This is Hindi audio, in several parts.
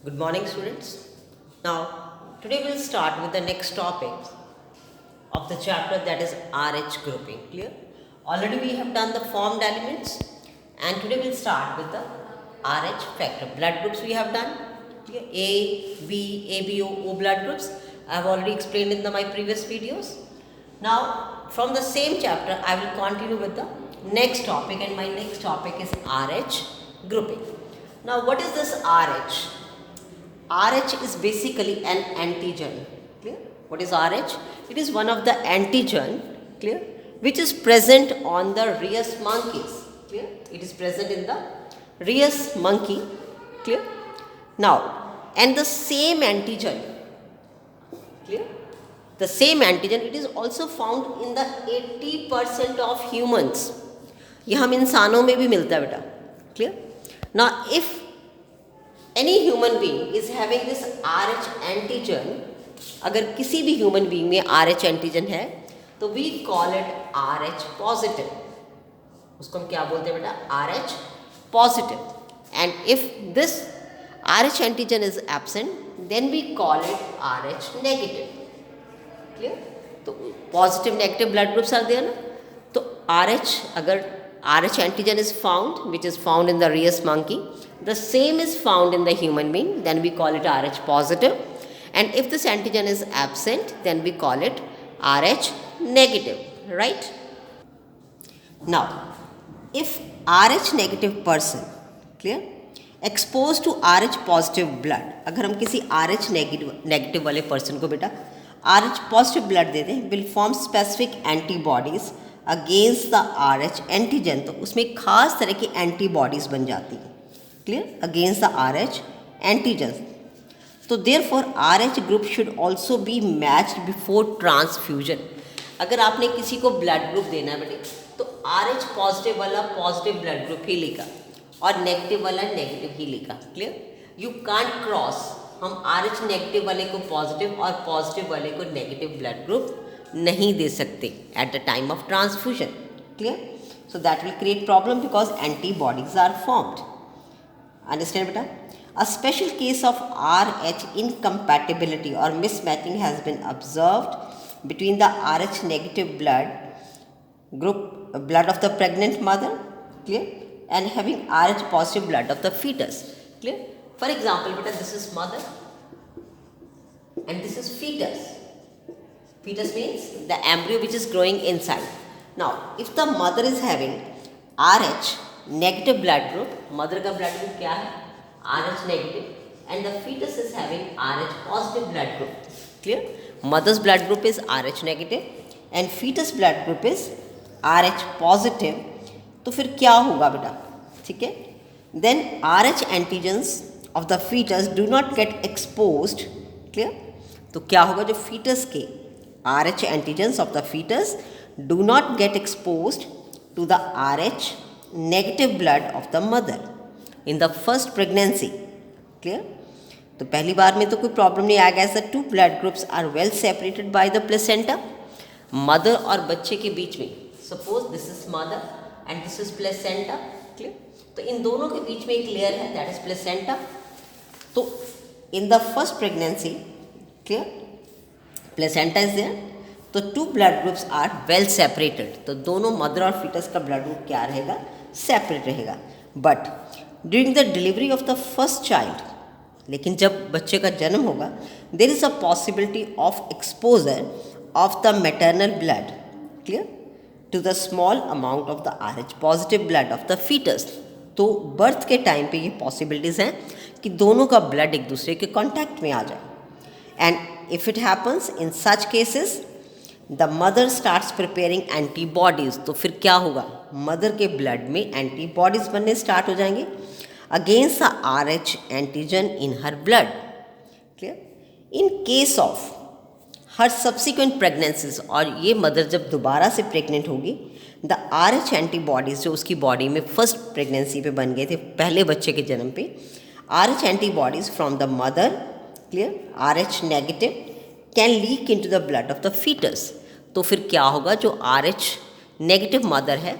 Good morning, students. Now, today we'll start with the next topic of the chapter, that is RH grouping. Clear? Already we have done the formed elements, and today we'll start with the RH factor. Blood groups we have done. Clear? A, B, ABO, O blood groups. I have already explained in my previous videos. Now, from the same chapter, I will continue with the next topic, and my next topic is RH grouping. Now, what is this RH? RH is basically an antigen. Clear? What is RH? It is one of the antigen, clear, which is present on the rhesus monkeys. Clear? It is present in the rhesus monkey. Clear? Now, and the same antigen, clear? The same antigen, it is also found in the 80% of humans. ये हम इंसानों में भी मिलता है बेटा. Clear? Now, if any human being is having this RH antigen, अगर किसी भी human being में RH antigen है, तो we call it RH positive. उसको हम क्या बोलते हैं बेटा? RH positive. And if this RH antigen is absent, then we call it RH negative. Clear? तो positive negative blood groups are there ना? तो RH, अगर RH antigen is found, which is found in the rhesus monkey, the same is found in the human being, then we call it RH positive. And if this antigen is absent, then we call it RH negative, right? Now, if RH negative person, clear, exposed to RH positive blood, अगर हम किसी RH negative वाले person को बेटा RH positive blood दे दें, will form specific antibodies against the RH antigen, तो उसमें खास तरह की antibodies बन जाती हैं. Clear? Against the RH antigens. So therefore RH group should also be matched before transfusion. अगर आपने किसी को ब्लड ग्रुप देना है बेटे, तो RH पॉजिटिव वाला पॉजिटिव ब्लड ग्रुप ही लेगा और नेगेटिव वाला नेगेटिव ही लेगा. क्लियर? You can't cross. हम RH नेगेटिव वाले को पॉजिटिव और पॉजिटिव वाले को नेगेटिव ब्लड ग्रुप नहीं दे सकते at the time of transfusion. Clear? So that will create problem because antibodies are formed. Understand beta? A special case of RH incompatibility or mismatching has been observed between the RH negative blood group, blood of the pregnant mother, clear, and having RH positive blood of the fetus. Clear? For example, beta, this is mother and this is fetus. Fetus means the embryo which is growing inside. Now, if the mother is having RH negative blood group, mother का ब्लड ग्रुप क्या है? RH negative, and the foetus is having RH positive blood group. Clear? Mother's blood group is RH negative and foetus blood group is RH positive. तो फिर क्या होगा बेटा? ठीक है, then RH antigens of the foetus do not get exposed. Clear? तो क्या होगा? जो फीटस के RH antigens of the foetus do not get exposed to the RH negative blood of the mother in the first pregnancy. Clear? तो पहली बार में तो कोई प्रॉब्लम नहीं आएगा. ऐसा two blood groups are well separated by the placenta. Mother और बच्चे के बीच में, suppose this is mother and this is placenta. Clear? तो इन दोनों के बीच में एक लेयर है, दैट इज प्लेसेंटा. तो in the first pregnancy, clear, placenta is there, तो two blood groups are well separated. तो दोनों मदर और फीटस का ब्लड ग्रुप क्या रहेगा? सेपरेट रहेगा. But during the delivery of the first child, लेकिन जब बच्चे का जन्म होगा, there is a possibility of exposure of the maternal blood, clear, to the small amount of the RH positive blood of the foetus. तो बर्थ के टाइम पे ये पॉसिबिलिटीज़ हैं कि दोनों का ब्लड एक दूसरे के कॉन्टैक्ट में आ जाए. And if it happens in such cases, the mother starts preparing antibodies. तो फिर क्या होगा? मदर के ब्लड में एंटीबॉडीज़ बनने स्टार्ट हो जाएंगे against the RH antigen in her blood. Clear? In case of her subsequent pregnancies, और ये मदर जब दोबारा से प्रेग्नेंट होगी, द RH एंटीबॉडीज़ जो उसकी बॉडी में फर्स्ट प्रेगनेंसी पे बन गए थे, पहले बच्चे के जन्म पे, RH antibodies from the mother, clear, RH negative, can leak into the blood of the foetus. तो फिर क्या होगा? जो RH नेगेटिव मदर है,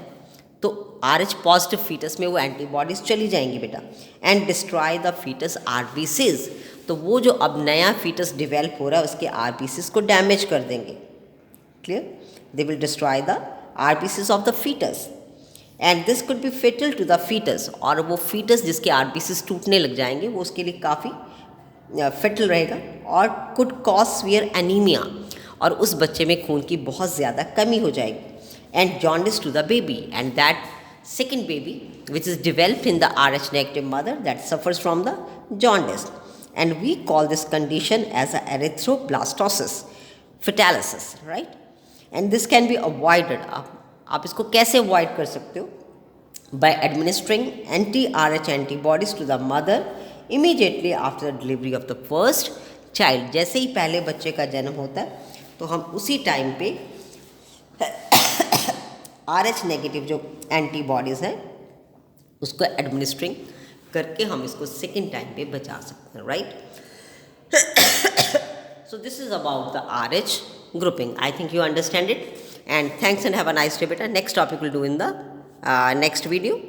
तो RH पॉजिटिव फीटस में वो एंटीबॉडीज चली जाएंगी बेटा, and destroy the foetus RBCs। तो वो जो अब नया फीटस डिवेल्प हो रहा है उसके RBCs को डैमेज कर देंगे। Clear? They will destroy the RBCs of the foetus and this could be fatal to the foetus. और वो फीटस जिसके RBCs टूटने लग जाएंगे वो उसके लिए काफ़ी फेटल रहेगा और कुड कॉज सीवियर एनीमिया, और उस बच्चे में खून की बहुत ज़्यादा कमी हो जाएगी, and jaundice to the baby, and that second baby which is developed in the RH negative mother that suffers from the jaundice, and we call this condition as a erythroblastosis fetalis, right? And this can be avoided. आप इसको कैसे avoid कर सकते हो? By administering anti-RH antibodies to the mother immediately after the delivery of the first child. जैसे ही पहले बच्चे का जन्म होता है तो हम उसी टाइम पे RH नेगेटिव जो एंटीबॉडीज़ हैं उसको एडमिनिस्ट्रिंग करके हम इसको सेकेंड टाइम पे बचा सकते हैं, right? So this is about the RH grouping. I think you understand it, and thanks and have a nice day beta. Next topic we'll do in the next video.